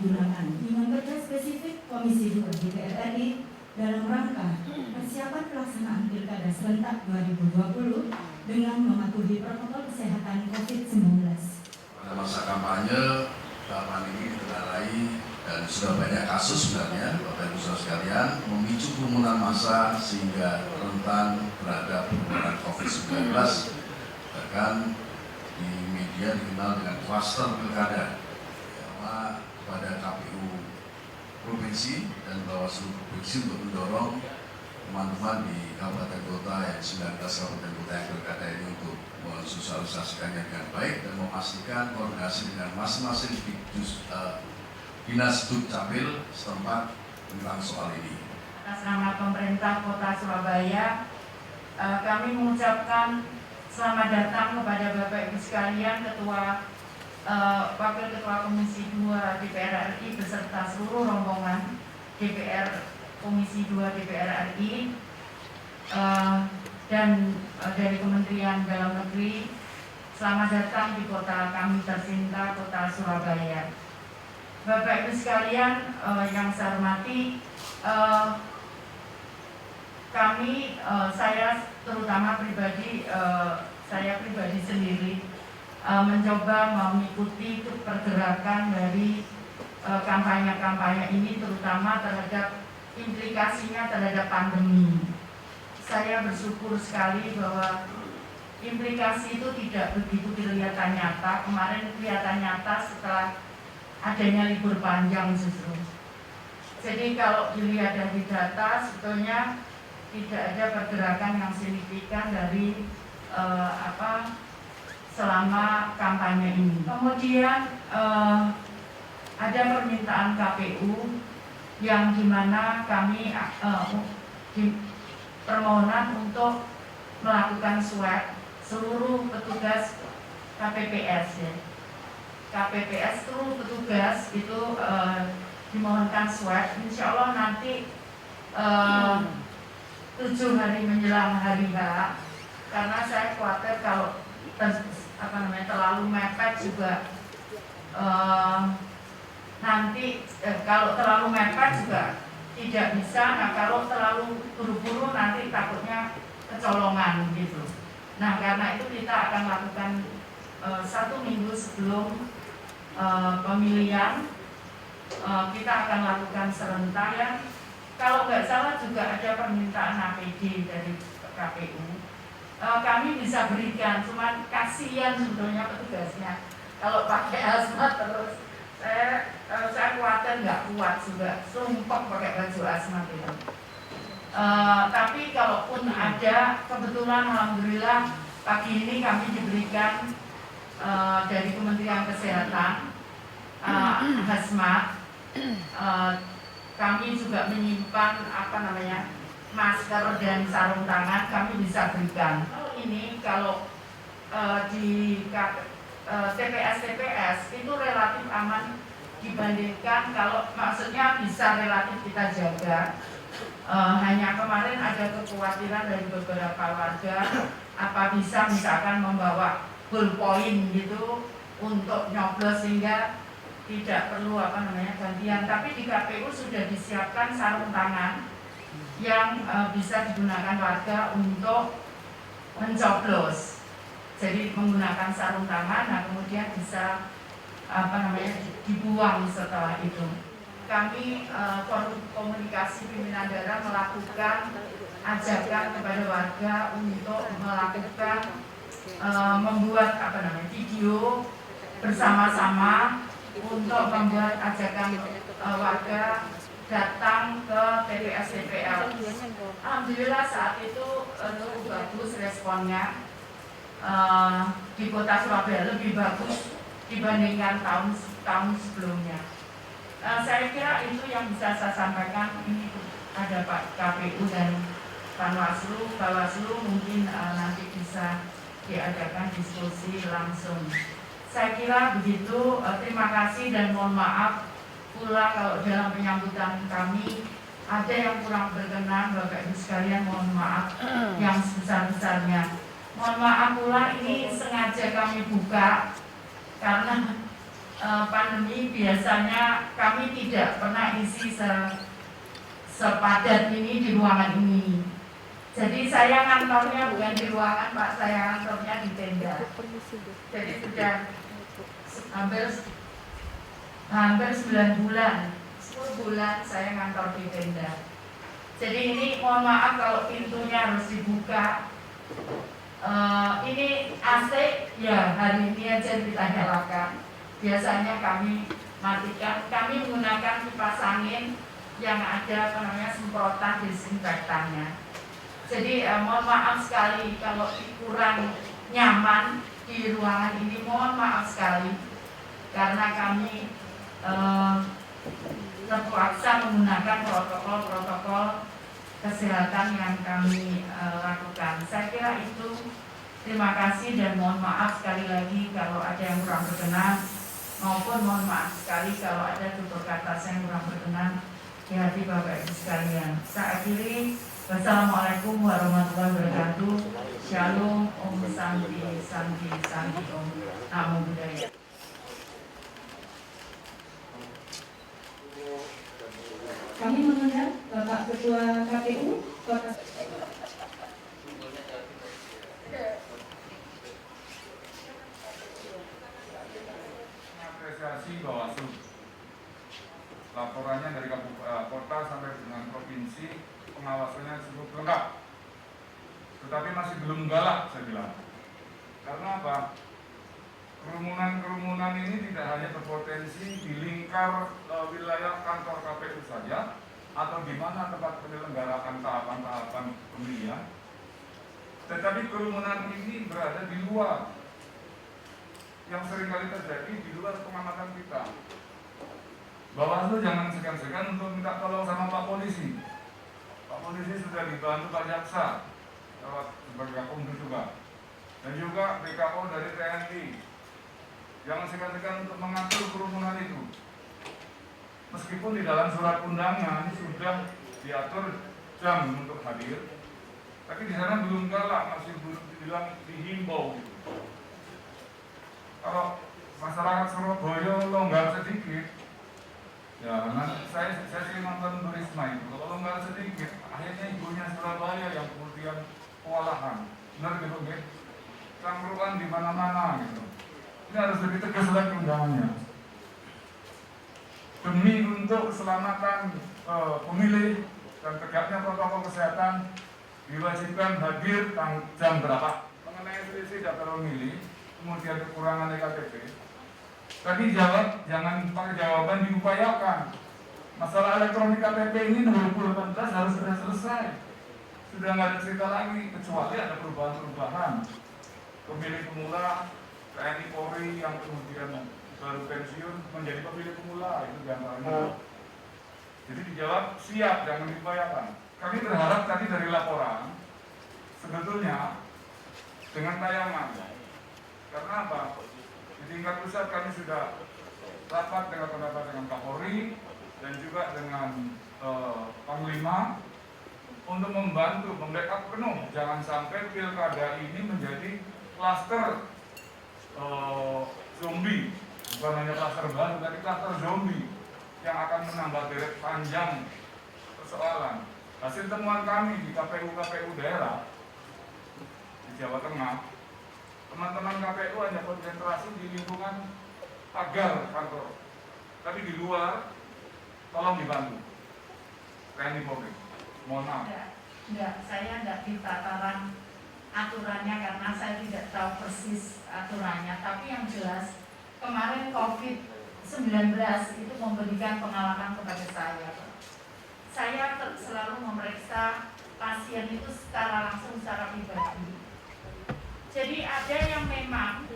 digunakan. Yang kerja spesifik Komisi 2 DPR RI dalam rangka persiapan pelaksanaan Pilkada serentak 2020 dengan mematuhi protokol kesehatan COVID-19. Pada masa kampanye, tahapan ini ditengarai dan sudah banyak kasus sebenarnya, Bapak Ibu Saudara sekalian, memicu kerumunan massa sehingga rentan terhadap penularan COVID-19. Bahkan di media dikenal dengan klaster pilkada, pada KPU Provinsi dan Bawaslu Provinsi untuk mendorong teman-teman di kabupaten kota yang 19 kabupaten kota yang pilkada ini untuk mensosialisasikannya dengan baik dan memastikan koordinasi dengan masing-masing dinas Dukcapil setempat tentang soal ini. Atas nama pemerintah Kota Surabaya, kami mengucapkan selamat datang kepada Bapak Ibu sekalian, Wakil Ketua Komisi 2 DPR RI beserta seluruh rombongan DPR Komisi 2 DPR RI dan dari Kementerian Dalam Negeri. Selamat datang di kota kami tercinta, Kota Surabaya. Bapak Ibu sekalian yang saya hormati, saya terutama pribadi, saya pribadi sendiri mencoba mengikuti pergerakan dari kampanye-kampanye ini, terutama terhadap implikasinya terhadap pandemi. Saya bersyukur sekali bahwa implikasi itu tidak begitu kelihatan nyata. Kemarin kelihatan nyata setelah adanya libur panjang justru. Jadi kalau dilihat dari data, sebetulnya tidak ada pergerakan yang signifikan dari selama kampanye ini. Kemudian ada permintaan KPU yang dimana kami permohonan untuk melakukan swab seluruh petugas KPPS ya. KPPS seluruh petugas itu dimohonkan swab. Insya Allah nanti 7 hari menjelang hari H, karena saya khawatir kalau terlalu mepet juga kalau terlalu mepet juga tidak bisa. Nah, kalau terlalu buru-buru nanti takutnya kecolongan gitu. Nah, karena itu kita akan lakukan 1 minggu sebelum pemilihan, kita akan lakukan serentak ya. Kalau nggak salah juga ada permintaan APD dari KPU. Kami bisa berikan, cuman kasihan sebetulnya petugasnya kalau pakai hazmat terus. Saya khawatir nggak kuat juga, sumpah pakai baju hazmat itu. Tapi kalaupun ada, kebetulan alhamdulillah pagi ini kami diberikan dari Kementerian Kesehatan hazmat. Kami juga menyimpan masker dan sarung tangan, kami bisa berikan. Kalau di TPS itu relatif aman dibandingkan, kalau maksudnya bisa relatif kita jaga. Hanya kemarin ada kekhawatiran dari beberapa warga, apa bisa misalkan membawa ballpoint gitu untuk nyoblos sehingga tidak perlu gantian. Tapi di KPU sudah disiapkan sarung tangan yang bisa digunakan warga untuk mencoblos. Jadi menggunakan sarung tangan, nah kemudian bisa dibuang setelah itu. Kami komunikasi pimpinan daerah melakukan ajakan kepada warga untuk melakukan membuat video bersama-sama untuk membuat ajakan warga datang ke TPS DPR. Alhamdulillah saat itu cukup bagus responnya di Kota Surabaya, lebih bagus dibandingkan tahun sebelumnya. Saya kira itu yang bisa saya sampaikan. Ini ada Pak KPU dan Panwaslu, Bawaslu, mungkin nanti bisa diadakan diskusi langsung. Saya kira begitu. Terima kasih dan mohon maaf pula kalau dalam penyambutan kami ada yang kurang berkenan. Bapak Ibu sekalian, mohon maaf yang sebesar-besarnya. Mohon maaf pula ini sengaja kami buka karena pandemi biasanya kami tidak pernah isi sepadat ini di ruangan ini. Jadi saya ngantornya bukan di ruangan Pak, saya ngantornya di tenda. Jadi sudah hampir 9 bulan, 10 bulan saya ngantor di tenda. Jadi ini mohon maaf kalau pintunya harus dibuka. Ini AC ya hari ini aja kita nyalakan. Biasanya kami matikan. Kami menggunakan kipas angin yang ada semprotan disinfektannya. Jadi mohon maaf sekali kalau kurang nyaman di ruangan ini, mohon maaf sekali karena kami terpaksa menggunakan protokol kesehatan yang kami lakukan. Saya kira itu. Terima kasih dan mohon maaf sekali lagi kalau ada yang kurang berkenan, maupun mohon maaf sekali kalau ada tutur kata saya yang kurang berkenan di hati Bapak Ibu sekalian. Saya akhiri. Wassalamualaikum warahmatullahi wabarakatuh. Shalom, Om Santi, Santi, Santi, Om. Namo Buddhaya. Kami mengundang Bapak Ketua KPU Kota apresiasi Bawaslu. Laporannya dari kota sampai dengan provinsi, pengawasannya cukup lengkap. Tetapi masih belum galak saya bilang. Karena apa? Kerumunan ini tidak hanya berpotensi di lingkar wilayah kantor KPU saja, atau di mana tempat penyelenggaraan tahapan-tahapan pemilihan, tetapi kerumunan ini berada di luar, yang seringkali terjadi di luar pengamatan kita. Bawaslu jangan segan-segan untuk minta tolong sama Pak Polisi. Pak Polisi sudah dibantu Pak Jaksa lewat sebagai Kapolri juga, dan juga BKO dari TNI. Jangan segan-segan untuk mengatur kerumunan itu. Meskipun di dalam surat undangan sudah diatur jam untuk hadir, tapi di sana belum galak, masih belum dibilang dihimbau gitu. Kalau masyarakat Surabaya longgar sedikit, ya saya sih nonton Bu Risma itu, kalau longgar sedikit, akhirnya ibunya Surabaya yang kemudian kewalahan. Benar gitu, gitu? Cangkruan di mana-mana gitu. Ini harus lebih tegas lagi undangannya. Demi untuk keselamatan pemilih dan tegaknya protokol kesehatan, diwajibkan hadir jam berapa. Mengenai selisih daftar pemilih, kemudian kekurangan EKTP, tadi jawab, jangan pakai jawaban diupayakan. Masalah elektronik KTP ini 2018 harus sudah selesai. Sudah nggak ada cerita lagi, kecuali ada perubahan-perubahan. Pemilih pemula TNI Polri yang kemudian baru pensiun menjadi pemilih pemula, itu diantaranya. Jadi dijawab siap, jangan diupayakan. Kami berharap tadi dari laporan sebetulnya dengan tayangan. Karena apa? Di tingkat pusat kami sudah rapat dengan Kapolri dan juga dengan Panglima untuk membantu, membackup penuh. Jangan sampai pilkada ini menjadi klaster zombie, bukan hanya klaster baru, tapi klaster zombie yang akan menambah deret panjang persoalan. Hasil temuan kami di KPU daerah di Jawa Tengah, teman-teman KPU hanya konsentrasi di lingkungan pagar kantor, tapi di luar tolong dibantu TNI Polri. Mohon maaf. Enggak, saya enggak di tataran aturannya karena saya tidak tahu persis aturannya, tapi yang jelas kemarin COVID-19 itu memberikan pengalaman kepada saya. Saya selalu memeriksa pasien itu secara langsung, secara pribadi. Jadi ada yang memang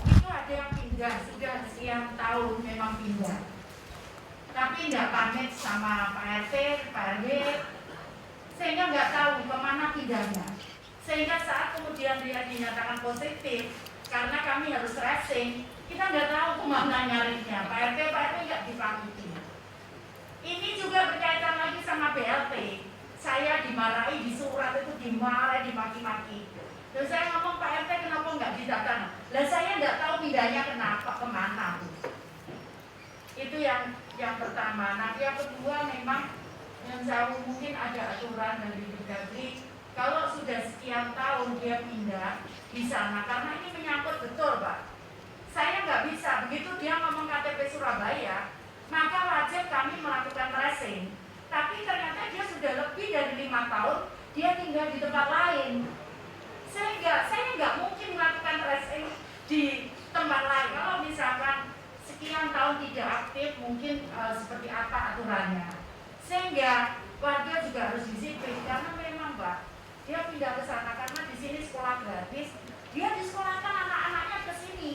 itu ada yang pindah, sudah sekian tahun memang pindah, tapi tidak pamit sama Pak RT, Pak RW, sehingga nggak tahu kemana pindahnya. Sehingga saat kemudian dia dinyatakan positif, karena kami harus tracing, kita nggak tahu kemana nyarinya. Pak RT nggak dipamiti. Ini juga berkaitan lagi sama BLT. Saya dimarahi di surat itu, dimarahi, dimaki-maki. Terus saya ngomong, Pak RT kenapa nggak didatang? Lah saya nggak tahu pindahnya kenapa, kemana. yang pertama. Nah, yang kedua memang yang jauh mungkin ada aturan dari Mendagri kalau sudah sekian tahun dia pindah di sana, karena ini menyangkut betul Pak. Saya nggak bisa, begitu dia ngomong KTP Surabaya, maka wajib kami melakukan tracing. Tapi ternyata dia sudah lebih dari 5 tahun, dia tinggal di tempat lain. Saya nggak mungkin melakukan tracing di tempat lain. Kalau misalkan sekian tahun tidak aktif, mungkin seperti apa aturannya. Sehingga warga juga harus disiplin, karena memang Pak, dia pindah ke sana karena di sini sekolah gratis, dia disekolahkan anak-anaknya ke sini.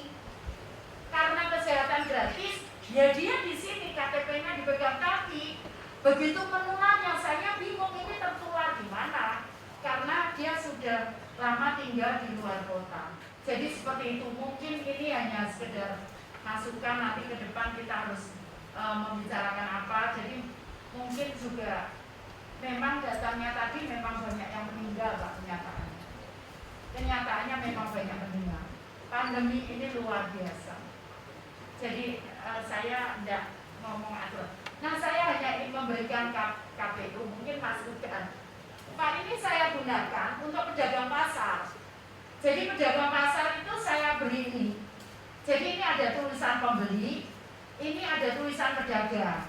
Karena kesehatan gratis, ya dia di sini KTP-nya dipegang kaki. Begitu penularannya, saya bingung ini tertular di mana, karena dia sudah lama tinggal di luar kota. Jadi seperti itu, mungkin ini hanya sekedar masukan, nanti ke depan kita harus membicarakan apa. Jadi mungkin juga memang datanya tadi memang banyak yang meninggal Pak, kenyataannya memang banyak meninggal. Pandemi ini luar biasa. Jadi saya tidak ngomong aturan. Nah, saya hanya ingin memberikan KPU, mungkin masukan. Pak, ini saya gunakan untuk pedagang pasar. Jadi pedagang pasar itu saya beri ini. Jadi ini ada tulisan pembeli, ini ada tulisan pedagang.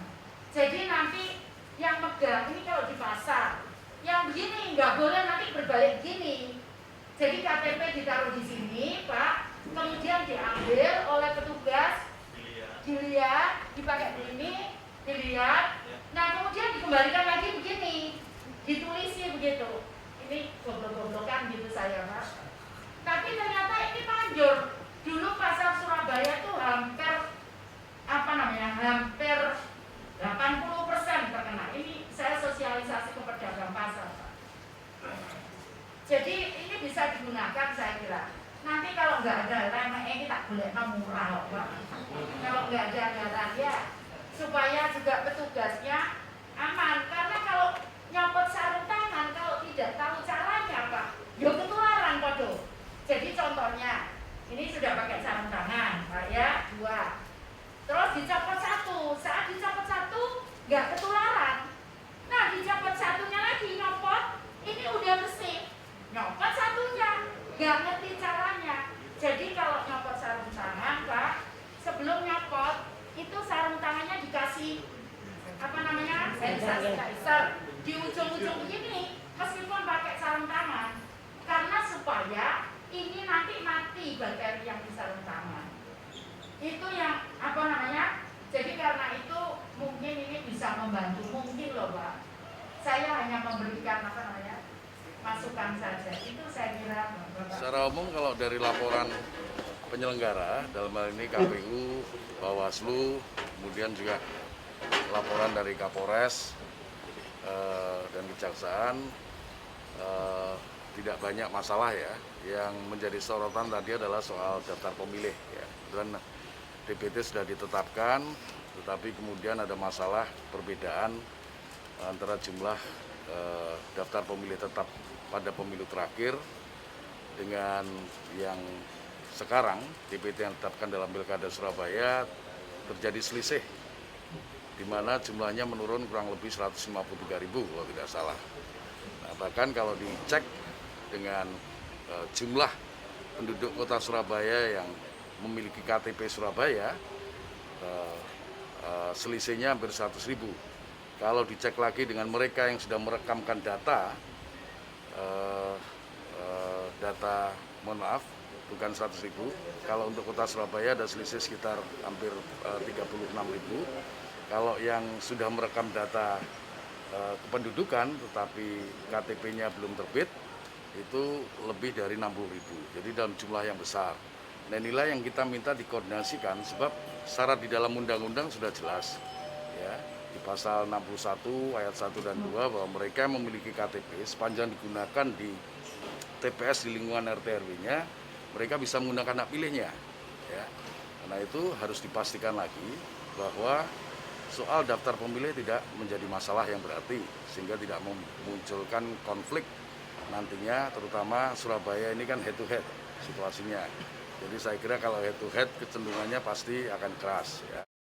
Jadi nanti yang megang ini kalau di pasar, yang begini nggak boleh nanti berbalik gini. Jadi KTP ditaruh di sini, Pak, kemudian diambil oleh petugas, dilihat, dipakai ini, dilihat, nah kemudian dikembalikan lagi begini, ditulisi begitu. Ini goblok-goblokan gitu saya Pak. Tapi ternyata ini manjur. Dulu pasar Surabaya tuh hampir hampir 80% terkena. Ini saya sosialisasi ke pedagang pasar Pak. Jadi ini bisa digunakan saya kira. Nanti kalau nggak ada remeh ini tak boleh murah Pak. Kalau nggak ada anggaran ya supaya juga petugasnya aman. Karena kalau nyopot sarung tangan kalau tidak tahu caranya Pak, ya ketularan podo. Jadi contohnya ini sudah pakai sarung tangan Pak ya, 2. Terus dicopot 1, saat dicopot 1 nggak ketularan. Nah dicopot 1-nya lagi nyopot, ini udah bersih. Nyopot 1-nya, nggak ngerti caranya. Jadi kalau nyopot sarung tangan Pak, sebelum nyopot itu sarung tangannya dikasih sanitizer di ujung-ujung begini, meskipun pakai sarung tangan, karena supaya ini nanti mati bakteri yang di sarung tangan. Itu yang jadi karena itu mungkin ini bisa membantu, mungkin loh Pak. Saya hanya memberikan masukan saja. Itu saya kira Bapak. Secara umum kalau dari laporan penyelenggara, dalam hal ini KPU, Bawaslu, kemudian juga laporan dari Kapolres dan Kejaksaan, tidak banyak masalah ya. Yang menjadi sorotan tadi adalah soal daftar pemilih ya. Dan DPT sudah ditetapkan, tetapi kemudian ada masalah perbedaan antara jumlah daftar pemilih tetap pada pemilu terakhir dengan yang sekarang DPT yang ditetapkan dalam Pilkada Surabaya terjadi selisih, di mana jumlahnya menurun kurang lebih 153.000 kalau tidak salah. Nah, bahkan kalau dicek dengan jumlah penduduk kota Surabaya yang memiliki KTP Surabaya, selisihnya hampir 100.000. Kalau dicek lagi dengan mereka yang sudah merekamkan data, mohon maaf, bukan 100.000. Kalau untuk kota Surabaya ada selisih sekitar hampir 36.000. Kalau yang sudah merekam data kependudukan tetapi KTP-nya belum terbit, itu lebih dari 60.000. Jadi dalam jumlah yang besar. Nah inilah yang kita minta dikoordinasikan, sebab syarat di dalam undang-undang sudah jelas ya, di pasal 61 ayat 1 dan 2 bahwa mereka yang memiliki KTP sepanjang digunakan di TPS di lingkungan RT RW-nya, mereka bisa menggunakan hak pilihnya ya. Karena itu harus dipastikan lagi bahwa soal daftar pemilih tidak menjadi masalah yang berarti, sehingga tidak memunculkan konflik nantinya, terutama Surabaya ini kan head to head situasinya. Jadi saya kira kalau head to head kecenderungannya pasti akan keras ya.